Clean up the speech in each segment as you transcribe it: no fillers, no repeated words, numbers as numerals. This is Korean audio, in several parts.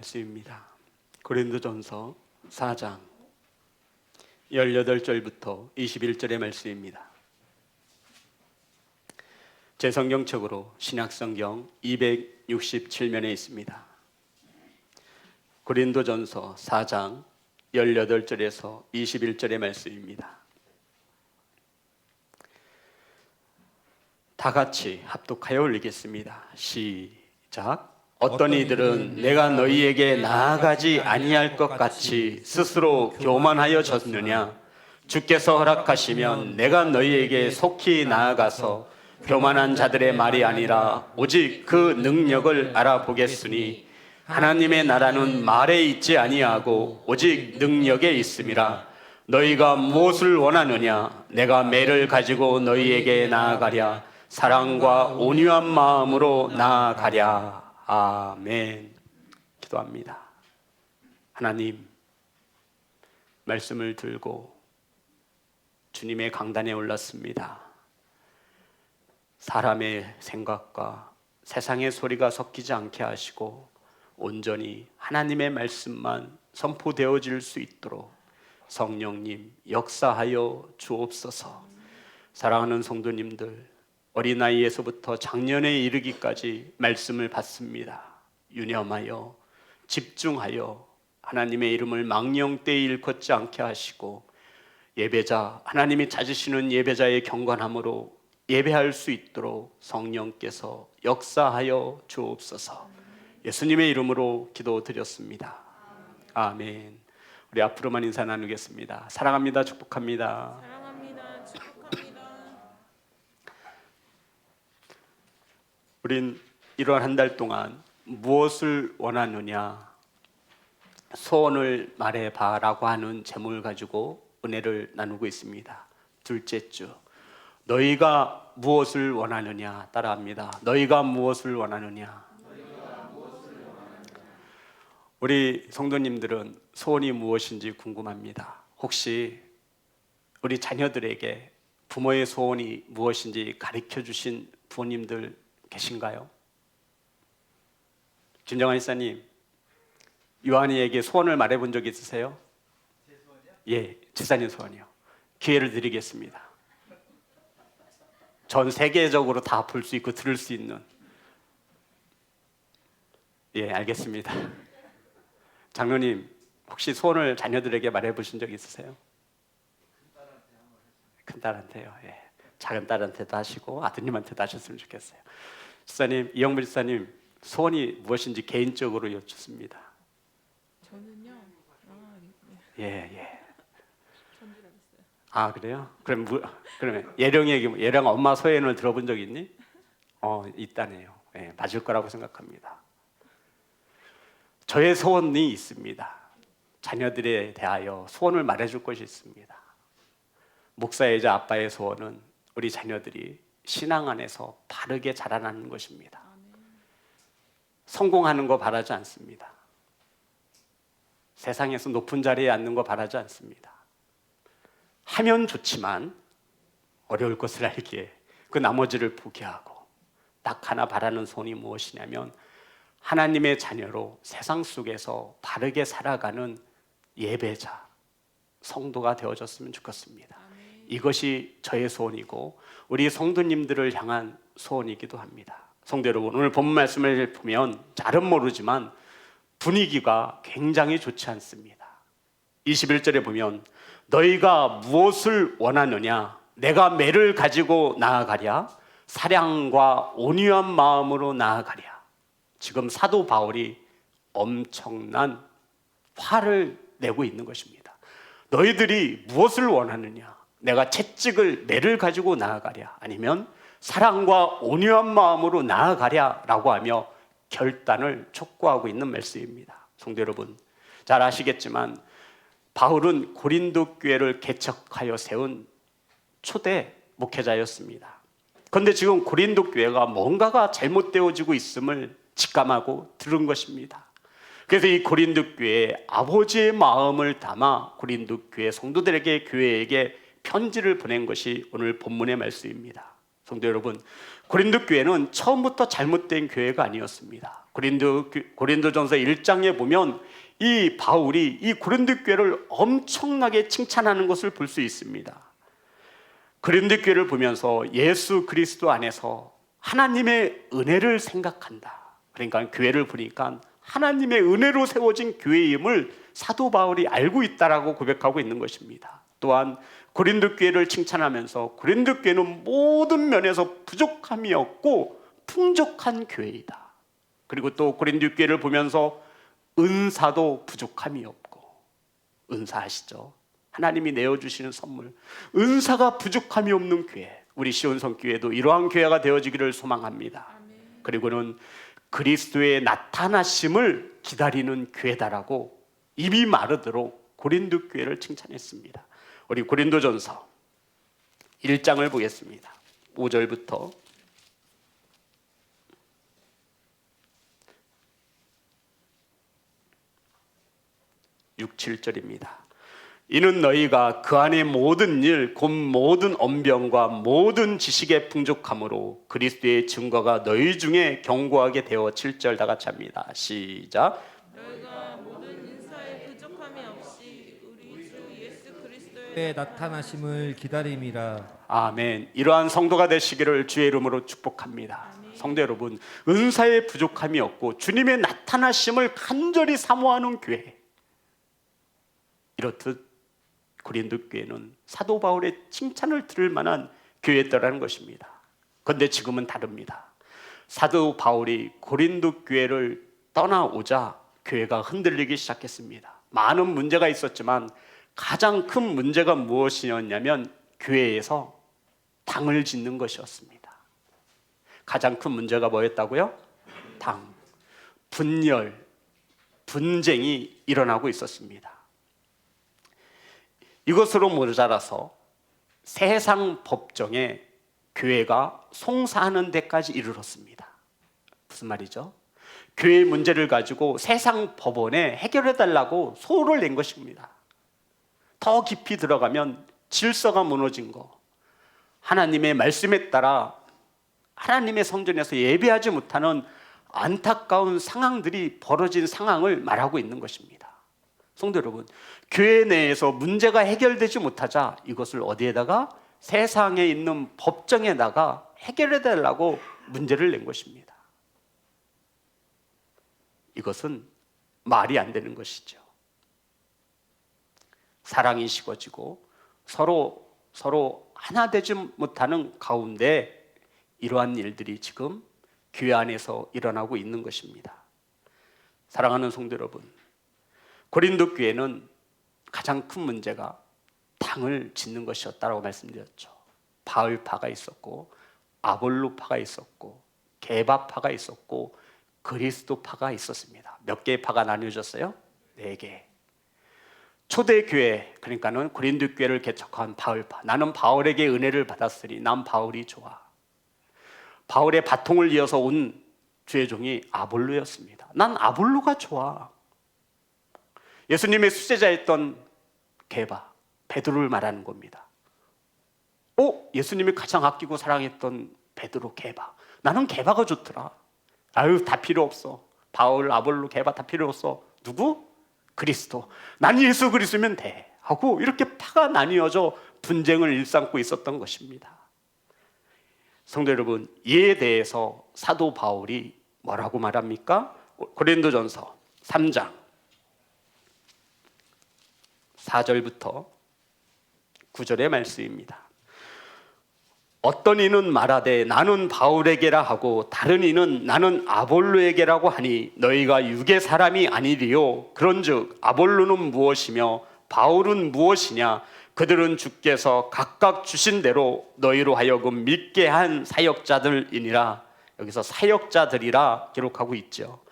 말씀입니다. 고린도전서 4장 18절부터 21절의 말씀입니다. 제 성경책으로 신약성경 267면에 있습니다. 고린도전서 4장 18절에서 21절의 말씀입니다. 다 같이 합독하여 올리겠습니다. 시작. 어떤 이들은 내가 너희에게 나아가지 아니할 것 같이 스스로 교만하여졌느냐? 주께서 허락하시면 내가 너희에게 속히 나아가서 교만한 자들의 말이 아니라 오직 그 능력을 알아보겠으니 하나님의 나라는 말에 있지 아니하고 오직 능력에 있음이라. 너희가 무엇을 원하느냐? 내가 매를 가지고 너희에게 나아가랴. 사랑과 온유한 마음으로 나아가랴. 아멘. 기도합니다. 하나님, 말씀을 들고 주님의 강단에 올랐습니다. 사람의 생각과 세상의 소리가 섞이지 않게 하시고 온전히 하나님의 말씀만 선포되어질 수 있도록 성령님 역사하여 주옵소서. 사랑하는 성도님들, 어린아이에서부터 작년에 이르기까지 말씀을 받습니다. 유념하여 집중하여 하나님의 이름을 망령되이 일컫지 않게 하시고 예배자, 하나님이 찾으시는 예배자의 경건함으로 예배할 수 있도록 성령께서 역사하여 주옵소서. 예수님의 이름으로 기도드렸습니다. 아멘. 우리 앞으로만 인사 나누겠습니다. 사랑합니다. 축복합니다. 사랑합니다. 축복합니다. 우린 이러한 한 달 동안 무엇을 원하느냐, 소원을 말해봐라고 하는 제목을 가지고 은혜를 나누고 있습니다. 둘째 주, 너희가 무엇을 원하느냐 따라합니다. 너희가 무엇을 원하느냐. 우리 성도님들은 소원이 무엇인지 궁금합니다. 혹시 우리 자녀들에게 부모의 소원이 무엇인지 가르쳐 주신 부모님들 계신가요? 김정환 이사님, 요한이에게 소원을 말해본 적 있으세요? 제 소원이요? 예, 집사님 소원이요. 기회를 드리겠습니다. 전 세계적으로 다 볼 수 있고 들을 수 있는. 예, 알겠습니다. 장로님, 혹시 소원을 자녀들에게 말해보신 적 있으세요? 큰딸한테요. 예, 작은 딸한테도 하시고 아드님한테도 하셨으면 좋겠어요. 집사님, 이영무 집사님, 소원이 무엇인지 개인적으로 여쭙습니다. 저는요. 예. 전주라고 했어요. 아, 그래요? 그러면 예령 엄마 소원을 들어본 적 있니? 있다네요. 예, 맞을 거라고 생각합니다. 저의 소원이 있습니다. 자녀들에 대하여 소원을 말해줄 것이 있습니다. 목사이자 아빠의 소원은 우리 자녀들이 신앙 안에서 바르게 자라나는 것입니다. 성공하는 거 바라지 않습니다. 세상에서 높은 자리에 앉는 거 바라지 않습니다. 하면 좋지만 어려울 것을 알기에 그 나머지를 포기하고 딱 하나 바라는 소원이 무엇이냐면 하나님의 자녀로 세상 속에서 바르게 살아가는 예배자, 성도가 되어졌으면 좋겠습니다. 이것이 저의 소원이고 우리 성도님들을 향한 소원이기도 합니다. 성도 여러분, 오늘 본문 말씀을 보면 잘은 모르지만 분위기가 굉장히 좋지 않습니다. 21절에 보면 너희가 무엇을 원하느냐? 내가 매를 가지고 나아가랴. 사랑과 온유한 마음으로 나아가랴. 지금 사도 바울이 엄청난 화를 내고 있는 것입니다. 너희들이 무엇을 원하느냐? 내가 채찍을 매를 가지고 나아가랴. 아니면 사랑과 온유한 마음으로 나아가랴 라고 하며 결단을 촉구하고 있는 말씀입니다. 성도 여러분, 잘 아시겠지만 바울은 고린도 교회를 개척하여 세운 초대 목회자였습니다. 그런데 지금 고린도 교회가 뭔가가 잘못되어지고 있음을 직감하고 들은 것입니다. 그래서 이 고린도 교회에 아버지의 마음을 담아 고린도 교회 성도들에게, 교회에게 편지를 보낸 것이 오늘 본문의 말씀입니다. 성도 여러분, 고린도 교회는 처음부터 잘못된 교회가 아니었습니다. 고린도전서 1장에 보면 이 바울이 이 고린도 교회를 엄청나게 칭찬하는 것을 볼 수 있습니다. 고린도 교회를 보면서 예수 그리스도 안에서 하나님의 은혜를 생각한다. 그러니까 교회를 보니까 하나님의 은혜로 세워진 교회임을 사도 바울이 알고 있다라고 고백하고 있는 것입니다. 또한 고린도 교회를 칭찬하면서 고린도 교회는 모든 면에서 부족함이 없고 풍족한 교회이다. 그리고 또 고린도 교회를 보면서 은사도 부족함이 없고, 은사 아시죠? 하나님이 내어주시는 선물, 은사가 부족함이 없는 교회, 우리 시온성교회도 이러한 교회가 되어지기를 소망합니다. 그리고는 그리스도의 나타나심을 기다리는 교회다라고 입이 마르도록 고린도 교회를 칭찬했습니다. 우리 고린도전서 1장을 보겠습니다. 5절부터 6, 7절입니다. 이는 너희가 그 안에 모든 일, 곧 모든 언변과 모든 지식의 풍족함으로 그리스도의 증거가 너희 중에 견고하게 되어 7절 다 같이 합니다. 시작. 너희가 모든 인사에 부족함이 없이 우리 주 예수 그리스도의 나타나심을 기다림이라. 아멘. 이러한 성도가 되시기를 주의 이름으로 축복합니다. 성도 여러분, 은사에 부족함이 없고 주님의 나타나심을 간절히 사모하는 교회, 이렇듯 고린도 교회는 사도 바울의 칭찬을 들을 만한 교회였다라는 것입니다. 그런데 지금은 다릅니다. 사도 바울이 고린도 교회를 떠나오자 교회가 흔들리기 시작했습니다. 많은 문제가 있었지만 가장 큰 문제가 무엇이었냐면 교회에서 당을 짓는 것이었습니다. 가장 큰 문제가 뭐였다고요? 당, 분열, 분쟁이 일어나고 있었습니다. 이것으로 모자라서 세상 법정에 교회가 송사하는 데까지 이르렀습니다. 무슨 말이죠? 교회의 문제를 가지고 세상 법원에 해결해달라고 소를 낸 것입니다. 더 깊이 들어가면 질서가 무너진 거, 하나님의 말씀에 따라 하나님의 성전에서 예배하지 못하는 안타까운 상황들이 벌어진 상황을 말하고 있는 것입니다. 성도 여러분, 교회 내에서 문제가 해결되지 못하자 이것을 어디에다가? 세상에 있는 법정에다가 해결해달라고 문제를 낸 것입니다. 이것은 말이 안 되는 것이죠. 사랑이 식어지고 서로 하나 되지 못하는 가운데 이러한 일들이 지금 교회 안에서 일어나고 있는 것입니다. 사랑하는 성도 여러분, 고린도 교회는 가장 큰 문제가 당을 짓는 것이었다라고 말씀드렸죠. 바울파가 있었고 아볼로파가 있었고 게바파가 있었고 그리스도파가 있었습니다. 몇 개의 파가 나뉘어졌어요? 4개. 초대교회, 그러니까는 고린도 교회를 개척한 바울파, 나는 바울에게 은혜를 받았으니 난 바울이 좋아. 바울의 바통을 이어서 온 주의 종이 아볼로였습니다. 난 아볼로가 좋아. 예수님의 수제자였던 게바, 베드로를 말하는 겁니다. 예수님이 가장 아끼고 사랑했던 베드로, 게바, 나는 게바가 좋더라. 아유, 다 필요 없어. 바울, 아볼로, 게바 다 필요 없어. 누구? 그리스도. 난 예수 그리스도면 돼 하고 이렇게 파가 나뉘어져 분쟁을 일삼고 있었던 것입니다. 성도 여러분, 이에 대해서 사도 바울이 뭐라고 말합니까? 고린도전서 3장 4절부터 9절의 말씀입니다. 어떤 이는 말하되 나는 바울에게라 하고 다른 이는 나는 아볼로에게라고 하니 너희가 육의 사람이 아니리요. 그런즉 아볼로는 무엇이며 바울은 무엇이냐? 그들은 주께서 각각 주신 대로 너희로 하여금 믿게 한 사역자들이니라. 여기서 사역자들이라 기록하고 있죠.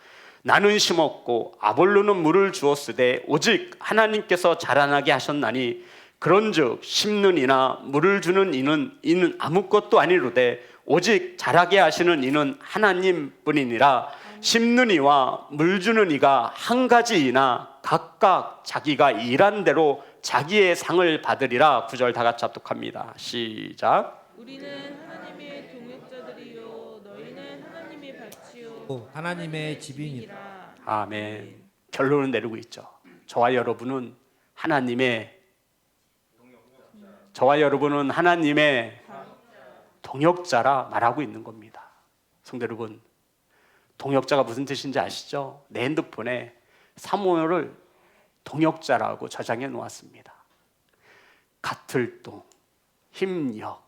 나는 심었고 아볼로는 물을 주었으되 오직 하나님께서 자라나게 하셨나니 그런즉 심는 이나 물을 주는 이는 아무것도 아니로되 오직 자라게 하시는 이는 하나님뿐이니라. 심는 이와 물 주는 이가 한 가지이나 각각 자기가 일한 대로 자기의 상을 받으리라. 9절 다 같이 합독합니다. 시작. 우리는 하나님의 하나님의 집이니라. 아멘. 결론을 내리고 있죠. 저와 여러분은 하나님의 동역자라 말하고 있는 겁니다. 성도 여러분, 동역자가 무슨 뜻인지 아시죠? 내 핸드폰에 사모를 동역자라고 저장해 놓았습니다. 같을 동, 힘력,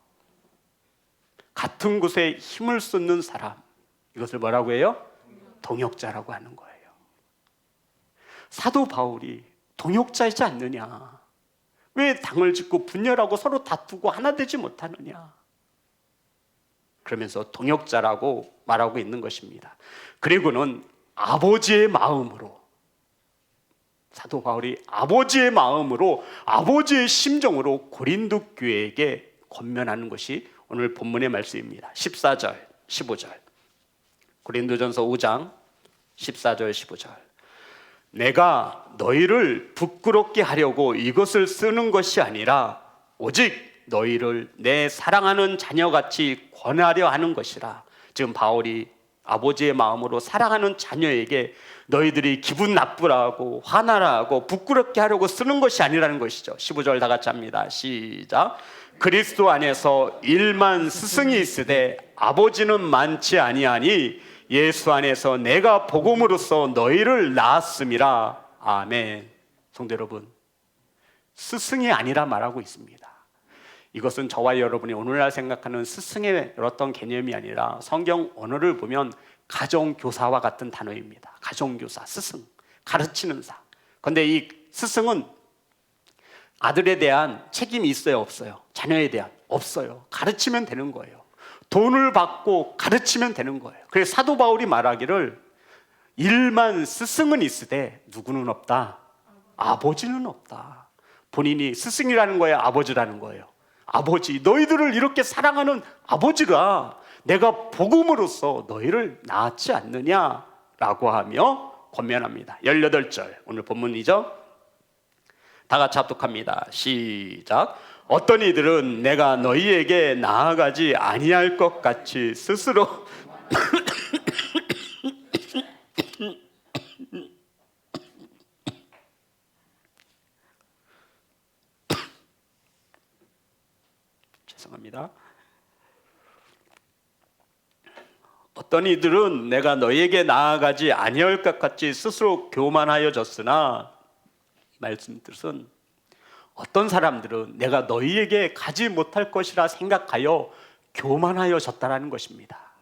같은 곳에 힘을 쏟는 사람, 이것을 뭐라고 해요? 동역자라고 하는 거예요. 사도 바울이 동역자이지 않느냐? 왜 당을 짓고 분열하고 서로 다투고 하나 되지 못하느냐? 그러면서 동역자라고 말하고 있는 것입니다. 그리고는 아버지의 마음으로, 사도 바울이 아버지의 마음으로, 아버지의 심정으로 고린도 교회에게 권면하는 것이 오늘 본문의 말씀입니다. 14절, 15절. 고린도전서 5장 14절, 15절. 내가 너희를 부끄럽게 하려고 이것을 쓰는 것이 아니라 오직 너희를 내 사랑하는 자녀같이 권하려 하는 것이라. 지금 바울이 아버지의 마음으로 사랑하는 자녀에게 너희들이 기분 나쁘라고 화나라고 부끄럽게 하려고 쓰는 것이 아니라는 것이죠. 15절 다 같이 합니다. 시작. 그리스도 안에서 일만 스승이 있으되 아버지는 많지 아니하니 예수 안에서 내가 복음으로써 너희를 낳았음이라. 아멘. 성도 여러분, 스승이 아니라 말하고 있습니다. 이것은 저와 여러분이 오늘날 생각하는 스승의 어떤 개념이 아니라 성경 언어를 보면 가정교사와 같은 단어입니다. 가정교사, 스승, 가르치는 사. 그런데 이 스승은 아들에 대한 책임이 있어요, 없어요? 자녀에 대한? 없어요. 가르치면 되는 거예요. 돈을 받고 가르치면 되는 거예요. 그래서 사도 바울이 말하기를 일만 스승은 있으되 누구는 없다? 아버지는 없다. 본인이 스승이라는 거예요, 아버지라는 거예요? 아버지, 너희들을 이렇게 사랑하는 아버지가 내가 복음으로써 너희를 낳았지 않느냐라고 하며 권면합니다. 18절, 오늘 본문이죠. 다 같이 합독합니다. 시작. 어떤 이들은 내가 너희에게 나아가지 아니할 것 같이 스스로 죄송합니다. 어떤 이들은 내가 너희에게 나아가지 아니할 것 같이 스스로 교만하여졌으나, 말씀 뜻은 어떤 사람들은 내가 너희에게 가지 못할 것이라 생각하여 교만하여졌다라는 것입니다.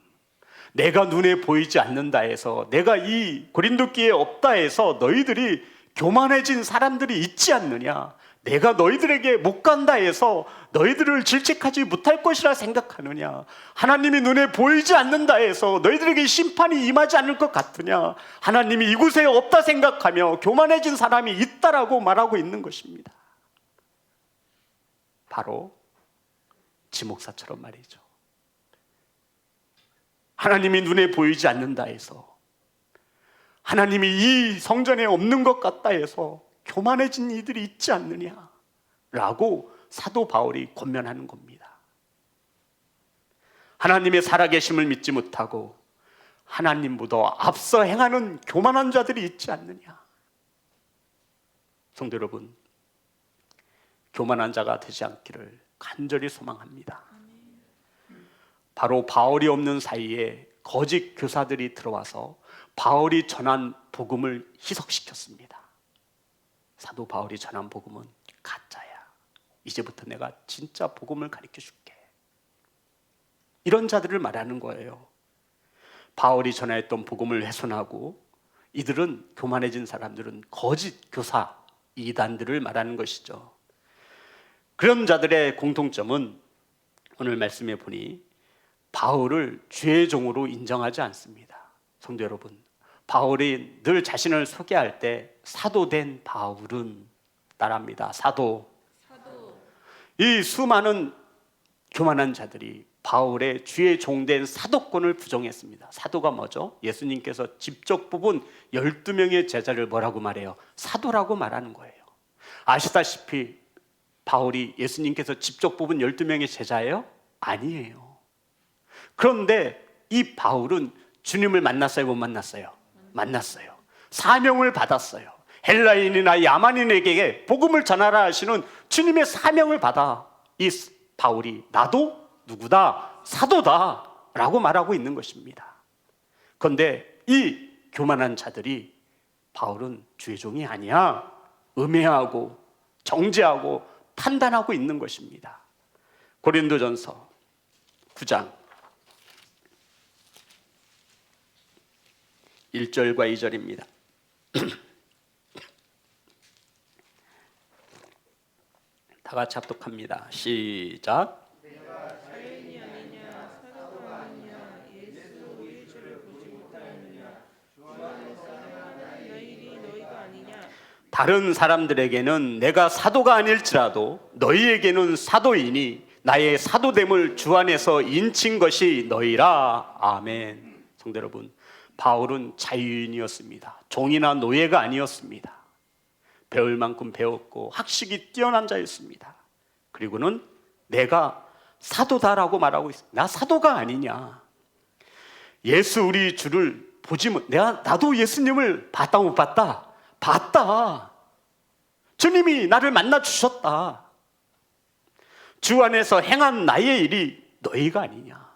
내가 눈에 보이지 않는다 해서, 내가 이 고린도 교회에 없다 해서 너희들이 교만해진 사람들이 있지 않느냐? 내가 너희들에게 못 간다 해서 너희들을 질책하지 못할 것이라 생각하느냐? 하나님이 눈에 보이지 않는다 해서 너희들에게 심판이 임하지 않을 것 같으냐? 하나님이 이곳에 없다 생각하며 교만해진 사람이 있다라고 말하고 있는 것입니다. 바로 지목사처럼 말이죠. 하나님이 눈에 보이지 않는다 해서, 하나님이 이 성전에 없는 것 같다 해서 교만해진 이들이 있지 않느냐라고 사도 바울이 권면하는 겁니다. 하나님의 살아계심을 믿지 못하고 하나님보다 앞서 행하는 교만한 자들이 있지 않느냐. 성도 여러분, 교만한 자가 되지 않기를 간절히 소망합니다. 바로 바울이 없는 사이에 거짓 교사들이 들어와서 바울이 전한 복음을 희석시켰습니다. 사도 바울이 전한 복음은 가짜야. 이제부터 내가 진짜 복음을 가르쳐 줄게. 이런 자들을 말하는 거예요. 바울이 전했던 복음을 훼손하고 이들은, 교만해진 사람들은 거짓 교사, 이단들을 말하는 것이죠. 그런 자들의 공통점은 오늘 말씀해 보니 바울을 주의 종으로 인정하지 않습니다. 성도 여러분, 바울이 늘 자신을 소개할 때 사도된 바울은 따라합니다. 사도. 이 수많은 교만한 자들이 바울의 주의 종된 사도권을 부정했습니다. 사도가 뭐죠? 예수님께서 직접 뽑은 12명의 제자를 뭐라고 말해요? 사도라고 말하는 거예요. 아시다시피 바울이 예수님께서 직접 뽑은 12명의 제자예요? 아니에요. 그런데 이 바울은 주님을 만났어요, 못 만났어요? 만났어요. 사명을 받았어요. 헬라인이나 야만인에게 복음을 전하라 하시는 주님의 사명을 받아 이 바울이 나도 누구다? 사도다 라고 말하고 있는 것입니다. 그런데 이 교만한 자들이 바울은 주의 종이 아니야, 음해하고 정죄하고 판단하고 있는 것입니다. 고린도전서 9장 1절과 2절입니다. 다 같이 합독합니다. 시작. 자연이 아니냐 사도가 아니냐 예수 우리 주를 보지 못하느냐 주 안에서 행하는 너희들이 너희가 아니냐. 다른 사람들에게는 내가 사도가 아닐지라도 너희에게는 사도이니 나의 사도됨을 주 안에서 인친 것이 너희라. 아멘. 성도 여러분, 바울은 자유인이었습니다. 종이나 노예가 아니었습니다. 배울 만큼 배웠고 학식이 뛰어난 자였습니다. 그리고는 내가 사도다라고 말하고 있습니다. 나 사도가 아니냐. 예수 우리 주를 보지 못, 나도 예수님을 봤다 못 봤다? 봤다. 주님이 나를 만나 주셨다. 주 안에서 행한 나의 일이 너희가 아니냐.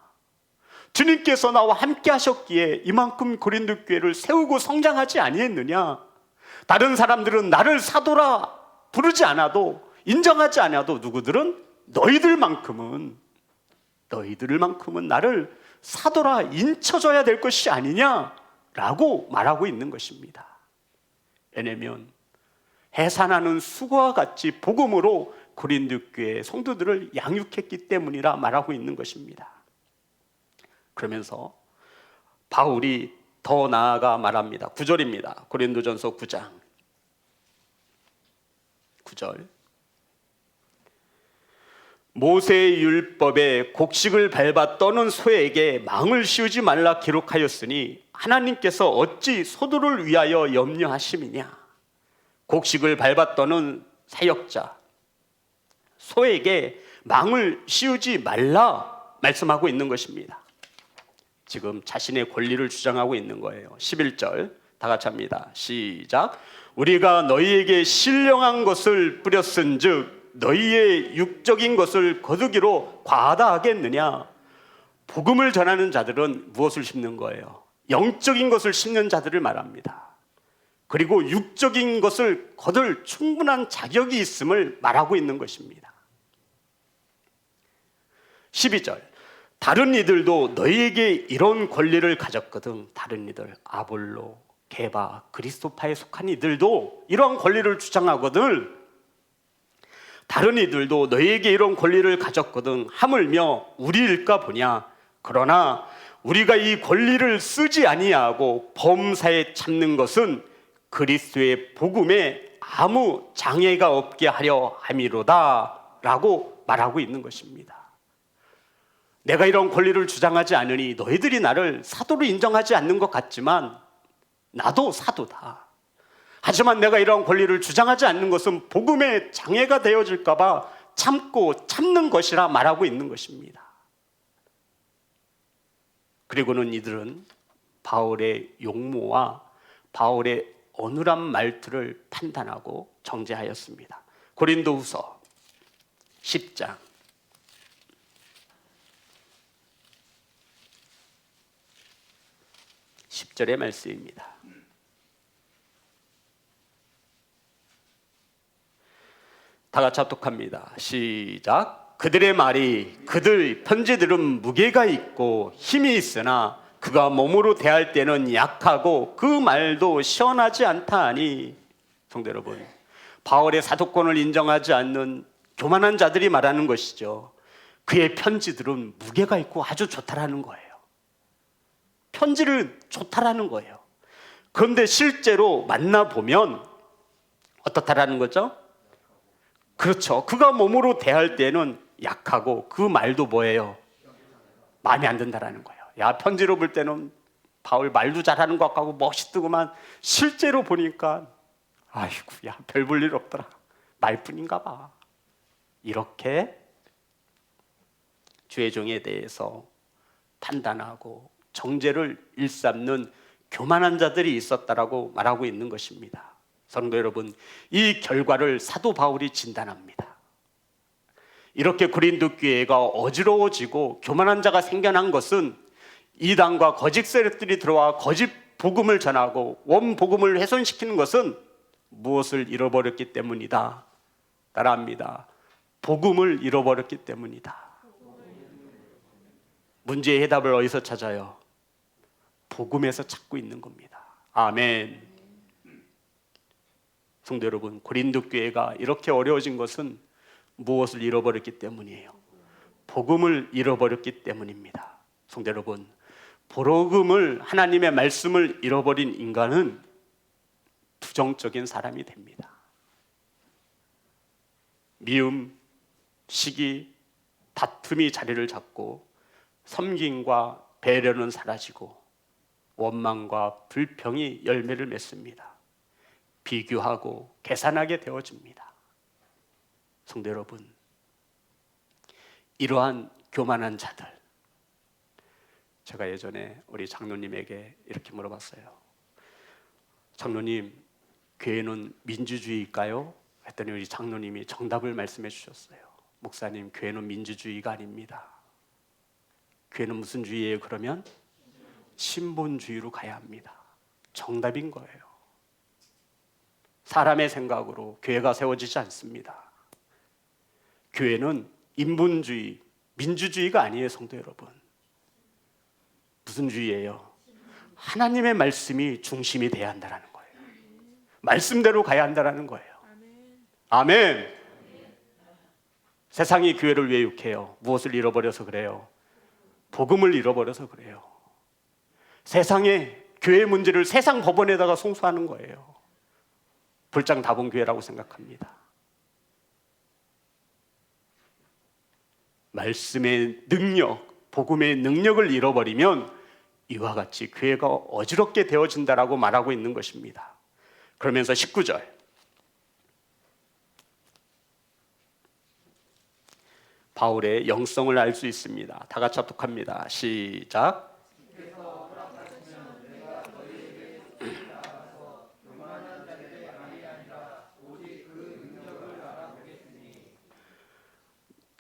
주님께서 나와 함께 하셨기에 이만큼 고린도 교회를 세우고 성장하지 아니했느냐. 다른 사람들은 나를 사도라 부르지 않아도, 인정하지 않아도 누구들은 너희들만큼은 나를 사도라 인쳐줘야 될 것이 아니냐라고 말하고 있는 것입니다. 왜냐하면 해산하는 수고와 같이 복음으로 고린도 교회 성도들을 양육했기 때문이라 말하고 있는 것입니다. 그러면서 바울이 더 나아가 말합니다. 9절입니다. 고린도전서 9장 9절. 모세의 율법에 곡식을 밟아 떠는 소에게 망을 씌우지 말라 기록하였으니 하나님께서 어찌 소도를 위하여 염려하심이냐. 곡식을 밟아 떠는 사역자 소에게 망을 씌우지 말라 말씀하고 있는 것입니다. 지금 자신의 권리를 주장하고 있는 거예요. 11절 다 같이 합니다. 시작. 우리가 너희에게 신령한 것을 뿌렸은즉 너희의 육적인 것을 거두기로 과하다 하겠느냐. 복음을 전하는 자들은 무엇을 심는 거예요? 영적인 것을 심는 자들을 말합니다. 그리고 육적인 것을 거둘 충분한 자격이 있음을 말하고 있는 것입니다. 12절. 다른 이들도 너희에게 이런 권리를 가졌거든. 다른 이들, 아볼로, 게바, 그리스도파에 속한 이들도 이런 권리를 주장하거든. 다른 이들도 너희에게 이런 권리를 가졌거든. 하물며 우리일까 보냐. 그러나 우리가 이 권리를 쓰지 아니하고 범사에 참는 것은 그리스도의 복음에 아무 장애가 없게 하려 함이로다 라고 말하고 있는 것입니다. 내가 이런 권리를 주장하지 않으니 너희들이 나를 사도로 인정하지 않는 것 같지만 나도 사도다. 하지만 내가 이런 권리를 주장하지 않는 것은 복음에 장애가 되어질까 봐 참는 것이라 말하고 있는 것입니다. 그리고는 이들은 바울의 용모와 바울의 어눌한 말투를 판단하고 정죄하였습니다. 고린도후서 10장 10절의 말씀입니다. 다 같이 합독합니다. 시작. 그들의 말이 그들 편지들은 무게가 있고 힘이 있으나 그가 몸으로 대할 때는 약하고 그 말도 시원하지 않다 하니. 성도 여러분, 바울의 사도권을 인정하지 않는 교만한 자들이 말하는 것이죠. 그의 편지들은 무게가 있고 아주 좋다라는 거예요. 편지를 좋다라는 거예요. 그런데 실제로 만나보면 어떻다라는 거죠? 그렇죠. 그가 몸으로 대할 때는 약하고 그 말도 뭐예요? 마음에 안 든다라는 거예요. 야, 편지로 볼 때는 바울 말도 잘하는 것 같고 멋있더구만 실제로 보니까 아이고 야, 별 볼 일 없더라. 말뿐인가 봐. 이렇게 주의 종에 대해서 판단하고 정죄를 일삼는 교만한 자들이 있었다라고 말하고 있는 것입니다. 성도 여러분, 이 결과를 사도 바울이 진단합니다. 이렇게 고린도 교회가 어지러워지고 교만한 자가 생겨난 것은 이단과 거짓 세력들이 들어와 거짓 복음을 전하고 원 복음을 훼손시키는 것은 무엇을 잃어버렸기 때문이다. 따라합니다. 복음을 잃어버렸기 때문이다. 문제의 해답을 어디서 찾아요? 복음에서 찾고 있는 겁니다. 아멘. 성도 여러분, 고린도 교회가 이렇게 어려워진 것은 무엇을 잃어버렸기 때문이에요? 복음을 잃어버렸기 때문입니다. 성도 여러분, 복음을, 하나님의 말씀을 잃어버린 인간은 부정적인 사람이 됩니다. 미움, 시기, 다툼이 자리를 잡고 섬김과 배려는 사라지고 원망과 불평이 열매를 맺습니다. 비교하고 계산하게 되어집니다. 성도 여러분, 이러한 교만한 자들, 제가 예전에 우리 장로님에게 이렇게 물어봤어요. 장로님, 교회는 민주주의일까요? 했더니 우리 장로님이 정답을 말씀해 주셨어요. 목사님, 교회는 민주주의가 아닙니다. 교회는 무슨 주의예요? 그러면 신본주의로 가야 합니다. 정답인 거예요. 사람의 생각으로 교회가 세워지지 않습니다. 교회는 인본주의, 민주주의가 아니에요. 성도 여러분, 무슨 주의예요? 하나님의 말씀이 중심이 돼야 한다는 거예요. 말씀대로 가야 한다는 거예요. 아멘. 세상이 교회를 왜 욕해요? 무엇을 잃어버려서 그래요? 복음을 잃어버려서 그래요. 세상의 교회 문제를 세상 법원에다가 송수하는 거예요. 불장 다본 교회라고 생각합니다. 말씀의 능력, 복음의 능력을 잃어버리면 이와 같이 교회가 어지럽게 되어진다라고 말하고 있는 것입니다. 그러면서 19절, 바울의 영성을 알 수 있습니다. 다 같이 합독합니다. 시작.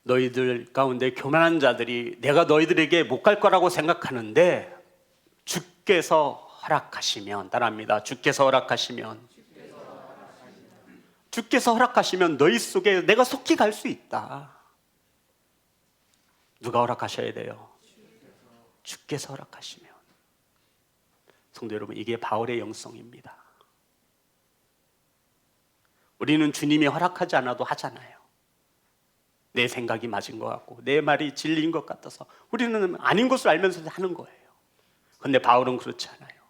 너희들 가운데 교만한 자들이 내가 너희들에게 못 갈 거라고 생각하는데 주께서 허락하시면, 따라합니다. 주께서 허락하시면 너희 속에 내가 속히 갈 수 있다. 누가 허락하셔야 돼요? 주께서 허락하시면. 성도 여러분, 이게 바울의 영성입니다. 우리는 주님이 허락하지 않아도 하잖아요. 내 생각이 맞은 것 같고 내 말이 진리인 것 같아서 우리는 아닌 것을 알면서도 하는 거예요. 그런데 바울은 그렇지 않아요.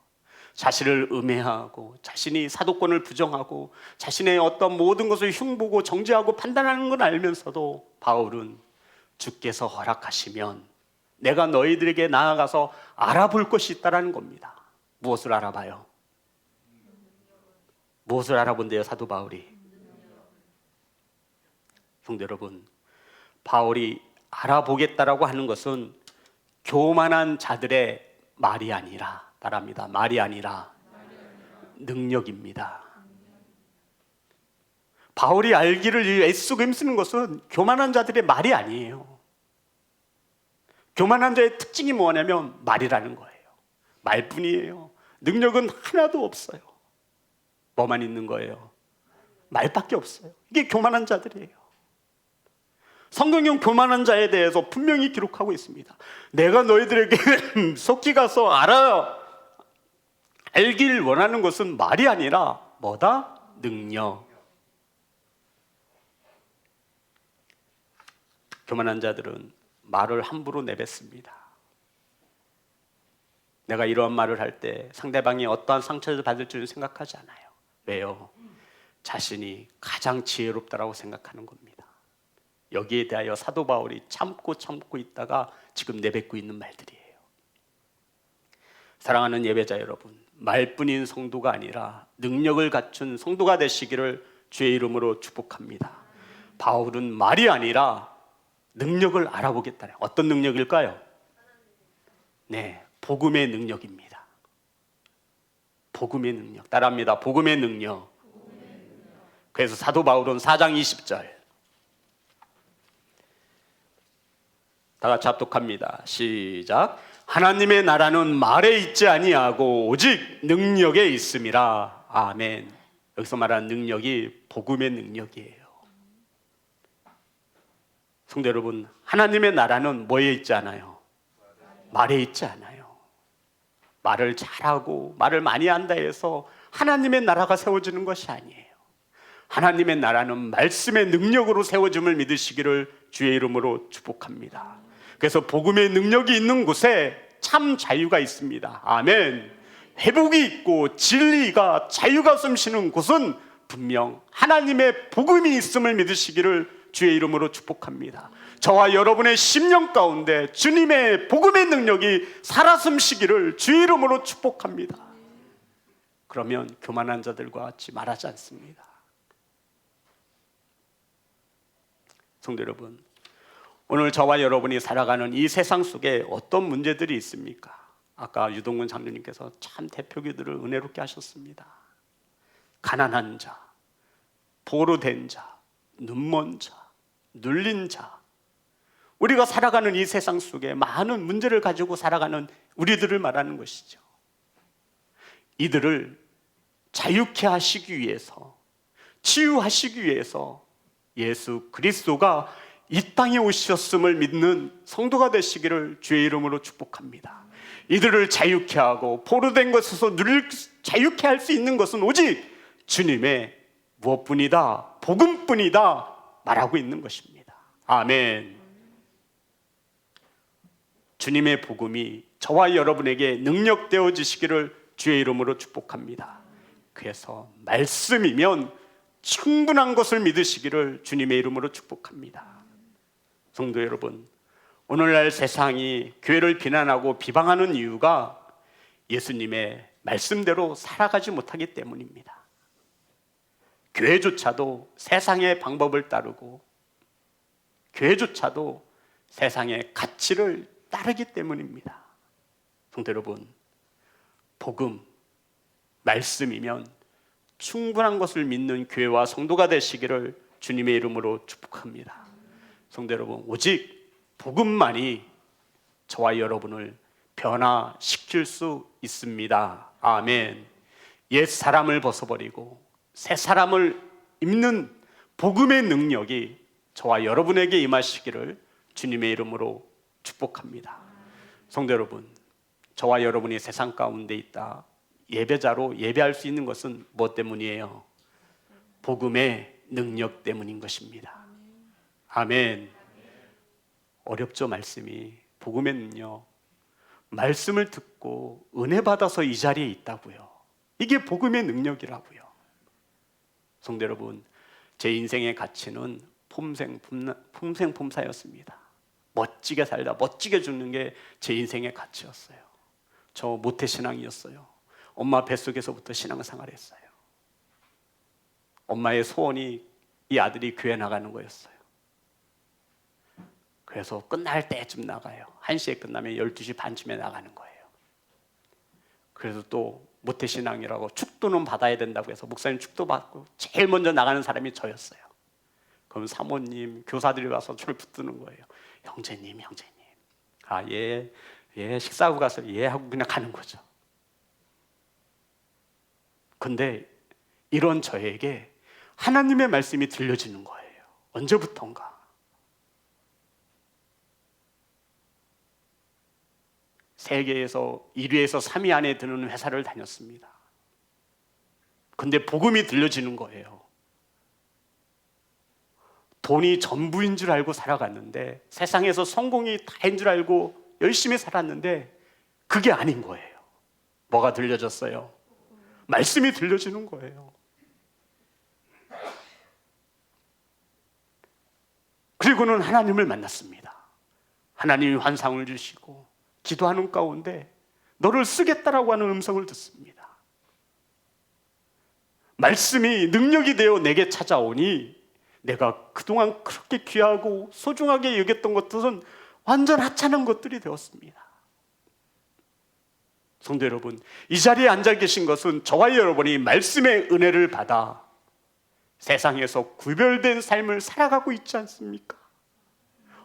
자신을 음해하고 자신이 사도권을 부정하고 자신의 어떤 모든 것을 흉보고 정죄하고 판단하는 걸 알면서도 바울은 주께서 허락하시면 내가 너희들에게 나아가서 알아볼 것이 있다는 겁니다. 무엇을 알아봐요? 무엇을 알아본대요, 사도 바울이? 성도 여러분, 바울이 알아보겠다라고 하는 것은 교만한 자들의 말이 아니라, 따라합니다. 말이 아니라 능력입니다. 바울이 알기를 애쓰고 힘쓰는 것은 교만한 자들의 말이 아니에요. 교만한 자의 특징이 뭐냐면 말이라는 거예요. 말뿐이에요. 능력은 하나도 없어요. 뭐만 있는 거예요? 말밖에 없어요. 이게 교만한 자들이에요. 성경은 교만한 자에 대해서 분명히 기록하고 있습니다. 내가 너희들에게 속히 가서 알길 원하는 것은 말이 아니라 뭐다? 능력. 교만한 자들은 말을 함부로 내뱉습니다. 내가 이러한 말을 할 때 상대방이 어떠한 상처를 받을 줄은 생각하지 않아요. 왜요? 자신이 가장 지혜롭다라고 생각하는 겁니다. 여기에 대하여 사도 바울이 참고 있다가 지금 내뱉고 있는 말들이에요. 사랑하는 예배자 여러분, 말뿐인 성도가 아니라 능력을 갖춘 성도가 되시기를 주의 이름으로 축복합니다. 바울은 말이 아니라 능력을 알아보겠다는, 어떤 능력일까요? 네, 복음의 능력입니다. 복음의 능력. 따라합니다. 복음의 능력. 그래서 사도 바울은 4장 20절 다 같이 합독합니다. 시작. 하나님의 나라는 말에 있지 아니하고 오직 능력에 있음이라. 아멘. 여기서 말하는 능력이 복음의 능력이에요. 성도 여러분, 하나님의 나라는 뭐에 있지 않아요? 말에 있지 않아요. 말을 잘하고 말을 많이 한다 해서 하나님의 나라가 세워지는 것이 아니에요. 하나님의 나라는 말씀의 능력으로 세워짐을 믿으시기를 주의 이름으로 축복합니다. 그래서 복음의 능력이 있는 곳에 참 자유가 있습니다. 아멘. 회복이 있고 진리가 자유가 숨쉬는 곳은 분명 하나님의 복음이 있음을 믿으시기를 주의 이름으로 축복합니다. 저와 여러분의 심령 가운데 주님의 복음의 능력이 살아 숨쉬기를 주의 이름으로 축복합니다. 그러면 교만한 자들과 같이 말하지 않습니다. 성도 여러분, 오늘 저와 여러분이 살아가는 이 세상 속에 어떤 문제들이 있습니까? 아까 유동근 장로님께서 참 대표기들을 은혜롭게 하셨습니다. 가난한 자, 보로된 자, 눈먼 자, 눌린 자, 우리가 살아가는 이 세상 속에 많은 문제를 가지고 살아가는 우리들을 말하는 것이죠. 이들을 자유케 하시기 위해서, 치유하시기 위해서 예수 그리스도가 이 땅에 오셨음을 믿는 성도가 되시기를 주의 이름으로 축복합니다. 이들을 자유케 하고 포로된 것에서 자유케 할 수 있는 것은 오직 주님의 무엇뿐이다, 복음뿐이다 말하고 있는 것입니다. 아멘. 주님의 복음이 저와 여러분에게 능력되어지시기를 주의 이름으로 축복합니다. 그래서 말씀이면 충분한 것을 믿으시기를 주님의 이름으로 축복합니다. 성도 여러분, 오늘날 세상이 교회를 비난하고 비방하는 이유가 예수님의 말씀대로 살아가지 못하기 때문입니다. 교회조차도 세상의 방법을 따르고 교회조차도 세상의 가치를 따르기 때문입니다. 성도 여러분, 복음, 말씀이면 충분한 것을 믿는 교회와 성도가 되시기를 주님의 이름으로 축복합니다. 성도 여러분, 오직 복음만이 저와 여러분을 변화시킬 수 있습니다. 아멘. 옛 사람을 벗어버리고 새 사람을 입는 복음의 능력이 저와 여러분에게 임하시기를 주님의 이름으로 축복합니다. 성도 여러분, 저와 여러분이 세상 가운데 있다 예배자로 예배할 수 있는 것은 무엇 때문이에요? 복음의 능력 때문인 것입니다. 아멘. 어렵죠, 말씀이. 복음의 능력. 말씀을 듣고 은혜 받아서 이 자리에 있다고요. 이게 복음의 능력이라고요. 성도 여러분, 제 인생의 가치는 폼생폼사였습니다. 멋지게 살다 멋지게 죽는 게 제 인생의 가치였어요. 저 모태신앙이었어요. 엄마 뱃속에서부터 신앙생활을 했어요. 엄마의 소원이 이 아들이 교회 나가는 거였어요. 그래서 끝날 때쯤 나가요. 1시에 끝나면 12시 반쯤에 나가는 거예요. 그래서 또 모태신앙이라고 축도는 받아야 된다고 해서 목사님 축도 받고 제일 먼저 나가는 사람이 저였어요. 그럼 사모님, 교사들이 와서 저를 붙드는 거예요. 형제님. 아, 예, 식사하고 가서 예 하고 그냥 가는 거죠. 근데 이런 저에게 하나님의 말씀이 들려지는 거예요. 언제부턴가. 세계에서 1위에서 3위 안에 드는 회사를 다녔습니다. 근데 복음이 들려지는 거예요. 돈이 전부인 줄 알고 살아갔는데, 세상에서 성공이 다인 줄 알고 열심히 살았는데 그게 아닌 거예요. 뭐가 들려졌어요? 말씀이 들려지는 거예요. 그리고는 하나님을 만났습니다. 하나님이 환상을 주시고 기도하는 가운데 너를 쓰겠다라고 하는 음성을 듣습니다. 말씀이 능력이 되어 내게 찾아오니 내가 그동안 그렇게 귀하고 소중하게 여겼던 것들은 완전 하찮은 것들이 되었습니다. 성도 여러분, 이 자리에 앉아 계신 것은 저와 여러분이 말씀의 은혜를 받아 세상에서 구별된 삶을 살아가고 있지 않습니까?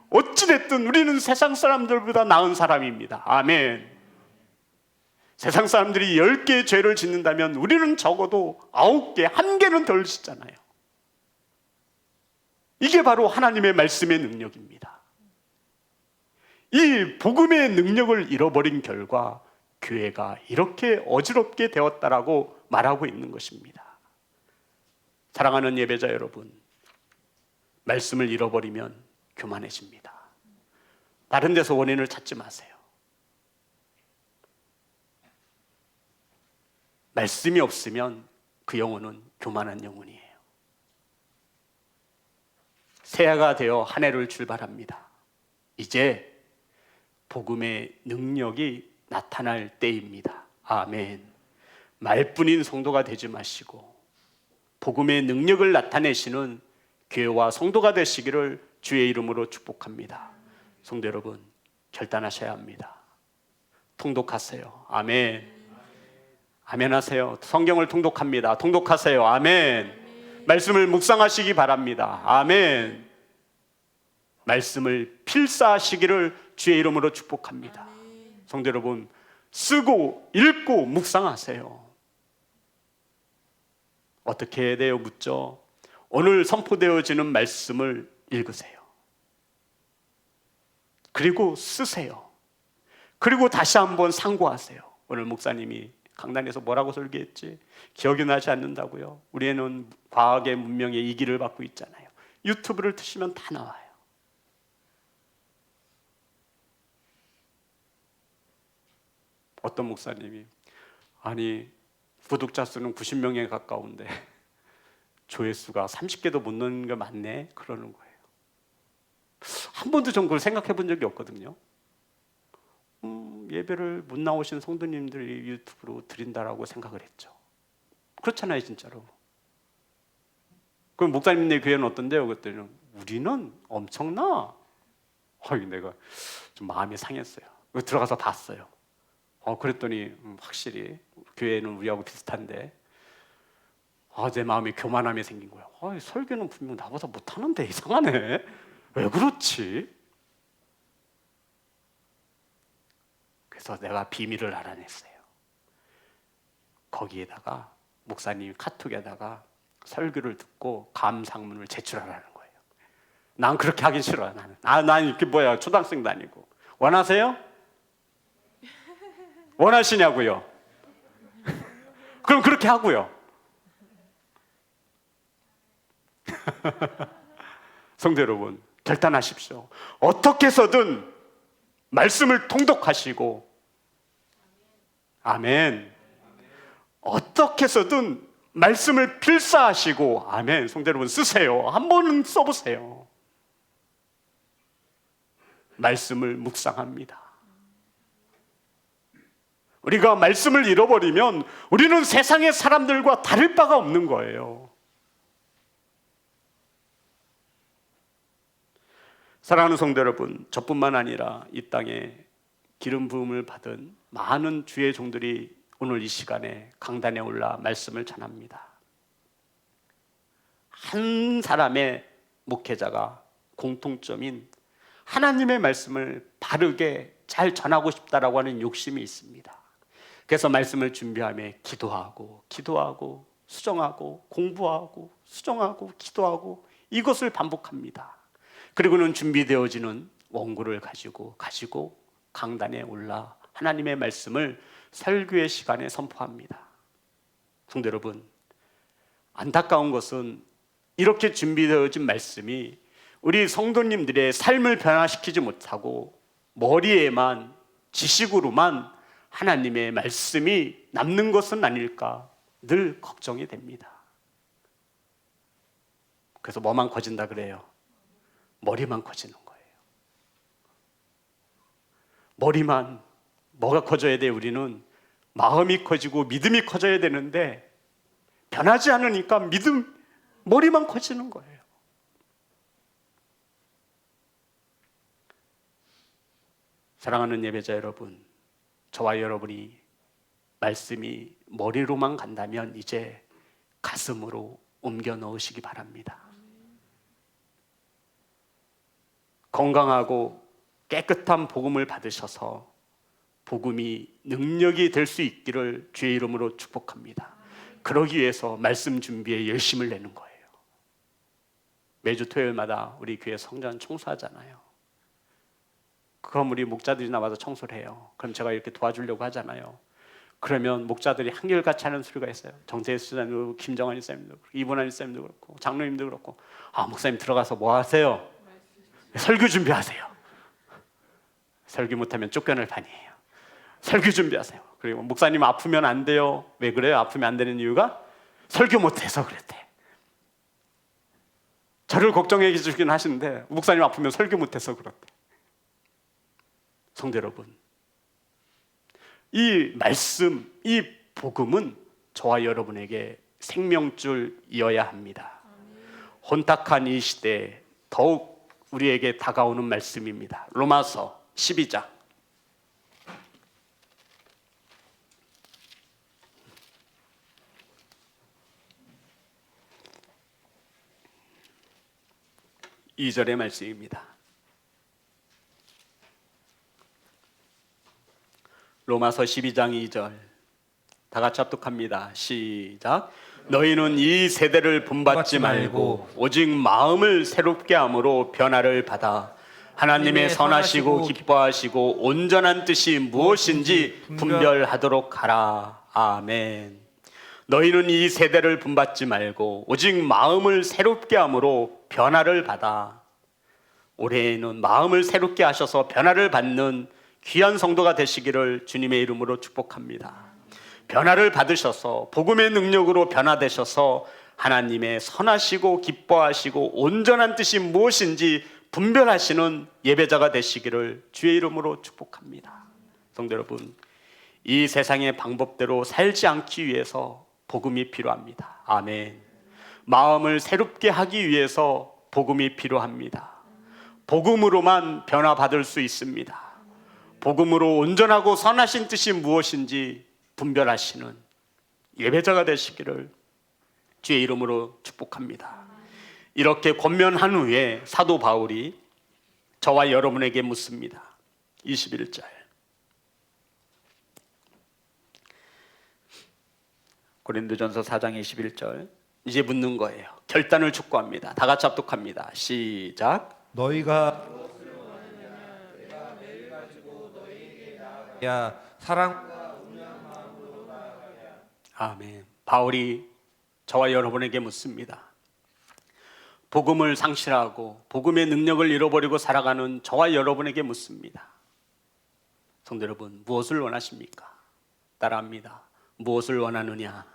어찌됐든 우리는 세상 사람들보다 나은 사람입니다. 아멘. 세상 사람들이 10개의 죄를 짓는다면 우리는 적어도 9개, 1개는 덜 짓잖아요. 이게 바로 하나님의 말씀의 능력입니다. 이 복음의 능력을 잃어버린 결과 교회가 이렇게 어지럽게 되었다라고 말하고 있는 것입니다. 사랑하는 예배자 여러분, 말씀을 잃어버리면 교만해집니다. 다른 데서 원인을 찾지 마세요. 말씀이 없으면 그 영혼은 교만한 영혼이에요. 새해가 되어 한 해를 출발합니다. 이제 복음의 능력이 나타날 때입니다. 아멘. 말뿐인 성도가 되지 마시고 복음의 능력을 나타내시는 교회와 성도가 되시기를 주의 이름으로 축복합니다. 성도 여러분, 결단하셔야 합니다. 통독하세요. 아멘. 아멘 하세요. 성경을 통독합니다. 통독하세요. 아멘. 말씀을 묵상하시기 바랍니다. 아멘. 말씀을 필사하시기를 주의 이름으로 축복합니다. 성도 여러분, 쓰고 읽고 묵상하세요. 어떻게 해야 돼요? 묻죠. 오늘 선포되어지는 말씀을 읽으세요. 그리고 쓰세요. 그리고 다시 한번 상고하세요. 오늘 목사님이 강단에서 뭐라고 설교했지? 기억이 나지 않는다고요? 우리는 과학의 문명의 이기를 받고 있잖아요. 유튜브를 트시면 다 나와요. 어떤 목사님이 아니 구독자 수는 90명에 가까운데 조회수가 30개도 못 넣는 게 맞네? 그러는 거예요. 한 번도 전 그걸 생각해 본 적이 없거든요. 예배를 못 나오신 성도님들이 유튜브로 드린다라고 생각을 했죠. 그렇잖아요, 진짜로. 그럼 목사님네 교회는 어떤데요? 그랬더니 우리는 엄청나. 내가 좀 마음이 상했어요. 들어가서 봤어요. 그랬더니 확실히 교회는 우리하고 비슷한데 내 마음이 교만함이 생긴 거야. 설교는 분명 나보다 못하는데 이상하네. 왜 그렇지? 그래서 내가 비밀을 알아냈어요. 거기에다가 목사님 카톡에다가 설교를 듣고 감상문을 제출하라는 거예요. 난 그렇게 하긴 싫어요. 난 이렇게 초등학생도 아니고. 원하세요? 원하시냐고요? 그럼 그렇게 하고요. 성도 여러분, 결단하십시오. 어떻게 해서든 말씀을 통독하시고, 아멘. 어떻게 해서든 말씀을 필사하시고, 아멘. 성도 여러분, 쓰세요. 한 번은 써보세요. 말씀을 묵상합니다. 우리가 말씀을 잃어버리면 우리는 세상의 사람들과 다를 바가 없는 거예요. 사랑하는 성도 여러분, 저뿐만 아니라 이 땅에 기름 부음을 받은 많은 주의 종들이 오늘 이 시간에 강단에 올라 말씀을 전합니다. 한 사람의 목회자가 공통점인 하나님의 말씀을 바르게 잘 전하고 싶다라고 하는 욕심이 있습니다. 그래서 말씀을 준비하며 기도하고 수정하고 공부하고 수정하고 기도하고 이것을 반복합니다. 그리고는 준비되어지는 원고를 가지고 강단에 올라 하나님의 말씀을 설교의 시간에 선포합니다. 성도 여러분, 안타까운 것은 이렇게 준비되어진 말씀이 우리 성도님들의 삶을 변화시키지 못하고 머리에만 지식으로만 하나님의 말씀이 남는 것은 아닐까 늘 걱정이 됩니다. 그래서 뭐만 커진다 그래요? 머리만 커지는 거예요. 머리만, 뭐가 커져야 돼? 우리는 마음이 커지고 믿음이 커져야 되는데 변하지 않으니까 머리만 커지는 거예요. 사랑하는 예배자 여러분, 저와 여러분이 말씀이 머리로만 간다면 이제 가슴으로 옮겨 넣으시기 바랍니다. 건강하고 깨끗한 복음을 받으셔서 복음이 능력이 될 수 있기를 주의 이름으로 축복합니다. 그러기 위해서 말씀 준비에 열심을 내는 거예요. 매주 토요일마다 우리 교회 성전 청소하잖아요. 그럼 우리 목자들이 나와서 청소를 해요. 그럼 제가 이렇게 도와주려고 하잖아요. 그러면 목자들이 한결같이 하는 소리가 있어요. 정태희 수장님도 그렇고, 김정환 이사님도 그렇고, 이분환 이사님도 그렇고, 장로님도 그렇고, 목사님 들어가서 뭐 하세요? 설교 준비하세요. 설교 못하면 쫓겨날 판이에요. 설교 준비하세요. 그리고 목사님 아프면 안 돼요. 왜 그래요? 아프면 안 되는 이유가 설교 못해서 그랬대. 저를 걱정해 주시긴 하시는데 목사님 아프면 설교 못해서 그렇대. 성도 여러분, 이 말씀, 이 복음은 저와 여러분에게 생명줄이어야 합니다. 혼탁한 이 시대에 더욱 우리에게 다가오는 말씀입니다. 로마서 12장 2절의 말씀입니다. 로마서 12장 2절 다 같이 합독합니다. 시작. 너희는 이 세대를 본받지 말고 오직 마음을 새롭게 함으로 변화를 받아 하나님의 선하시고 기뻐하시고 온전한 뜻이 무엇인지 분별하도록 하라. 아멘. 너희는 이 세대를 본받지 말고 오직 마음을 새롭게 함으로 변화를 받아. 올해에는 마음을 새롭게 하셔서 변화를 받는 귀한 성도가 되시기를 주님의 이름으로 축복합니다. 변화를 받으셔서 복음의 능력으로 변화되셔서 하나님의 선하시고 기뻐하시고 온전한 뜻이 무엇인지 분별하시는 예배자가 되시기를 주의 이름으로 축복합니다. 성도 여러분, 이 세상의 방법대로 살지 않기 위해서 복음이 필요합니다. 아멘. 마음을 새롭게 하기 위해서 복음이 필요합니다. 복음으로만 변화받을 수 있습니다. 복음으로 온전하고 선하신 뜻이 무엇인지 분별하시는 예배자가 되시기를 주의 이름으로 축복합니다. 이렇게 권면한 후에 사도 바울이 저와 여러분에게 묻습니다. 21절 고린도전서 4장 21절 이제 묻는 거예요. 결단을 촉구합니다. 다 같이 합독합니다. 시작. 너희가 야 사랑 아멘. 바울이 저와 여러분에게 묻습니다. 복음을 상실하고 복음의 능력을 잃어버리고 살아가는 저와 여러분에게 묻습니다. 성도 여러분, 무엇을 원하십니까? 따라합니다. 무엇을 원하느냐?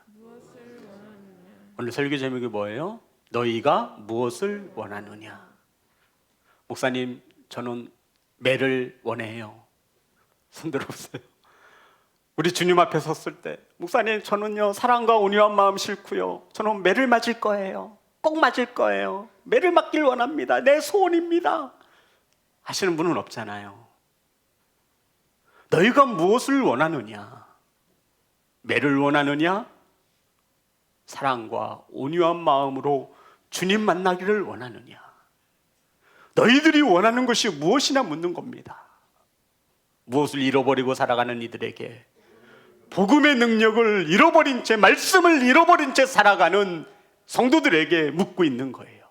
오늘 설교 제목이 뭐예요? 너희가 무엇을 원하느냐? 목사님, 저는 매를 원해요. 손 들어보세요. 우리 주님 앞에 섰을 때 목사님, 저는요 사랑과 온유한 마음 싫고요, 저는 매를 맞을 거예요. 꼭 맞을 거예요. 매를 맞길 원합니다. 내 소원입니다 하시는 분은 없잖아요. 너희가 무엇을 원하느냐? 매를 원하느냐? 사랑과 온유한 마음으로 주님 만나기를 원하느냐? 너희들이 원하는 것이 무엇이냐 묻는 겁니다. 무엇을 잃어버리고 살아가는 이들에게 복음의 능력을 잃어버린 채, 말씀을 잃어버린 채 살아가는 성도들에게 묻고 있는 거예요.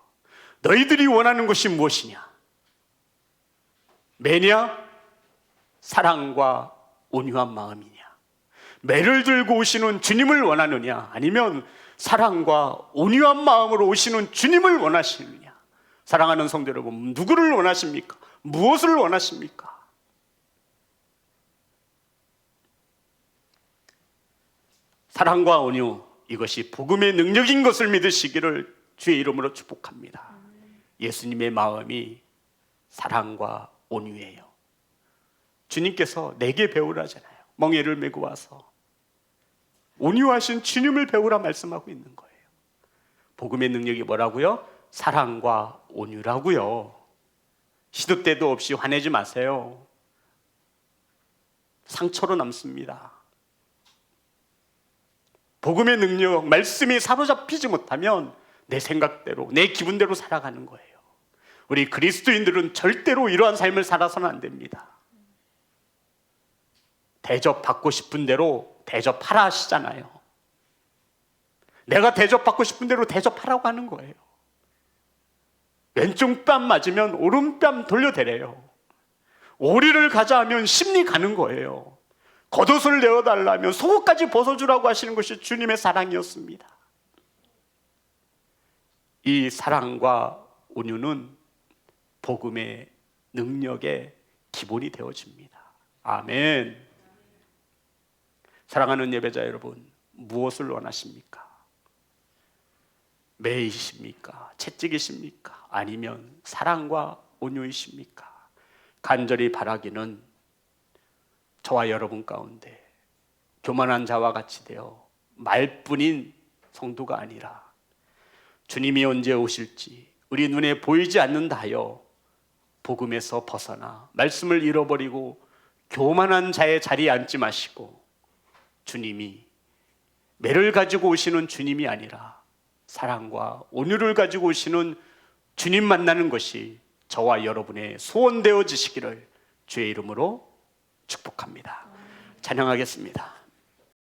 너희들이 원하는 것이 무엇이냐? 매냐? 사랑과 온유한 마음이냐? 매를 들고 오시는 주님을 원하느냐? 아니면 사랑과 온유한 마음으로 오시는 주님을 원하시느냐? 사랑하는 성도 여러분, 누구를 원하십니까? 무엇을 원하십니까? 사랑과 온유, 이것이 복음의 능력인 것을 믿으시기를 주의 이름으로 축복합니다. 예수님의 마음이 사랑과 온유예요. 주님께서 내게 배우라잖아요. 멍에를 메고 와서 온유하신 주님을 배우라 말씀하고 있는 거예요. 복음의 능력이 뭐라고요? 사랑과 온유라고요. 시도 때도 없이 화내지 마세요. 상처로 남습니다. 복음의 능력, 말씀이 사로잡히지 못하면 내 생각대로, 내 기분대로 살아가는 거예요. 우리 그리스도인들은 절대로 이러한 삶을 살아서는 안 됩니다. 대접받고 싶은 대로 대접하라 하시잖아요. 내가 대접받고 싶은 대로 대접하라고 하는 거예요. 왼쪽 뺨 맞으면 오른뺨 돌려대래요. 오리를 가자 하면 심리 가는 거예요. 겉옷을 내어달라면 속옷까지 벗어주라고 하시는 것이 주님의 사랑이었습니다. 이 사랑과 온유는 복음의 능력의 기본이 되어집니다. 아멘. 사랑하는 예배자 여러분, 무엇을 원하십니까? 매이십니까? 채찍이십니까? 아니면 사랑과 온유이십니까? 간절히 바라기는 저와 여러분 가운데 교만한 자와 같이 되어 말뿐인 성도가 아니라 주님이 언제 오실지 우리 눈에 보이지 않는다 하여 복음에서 벗어나 말씀을 잃어버리고 교만한 자의 자리에 앉지 마시고 주님이 매를 가지고 오시는 주님이 아니라 사랑과 온유를 가지고 오시는 주님 만나는 것이 저와 여러분의 소원되어지시기를 주의 이름으로 축복합니다. 찬양하겠습니다.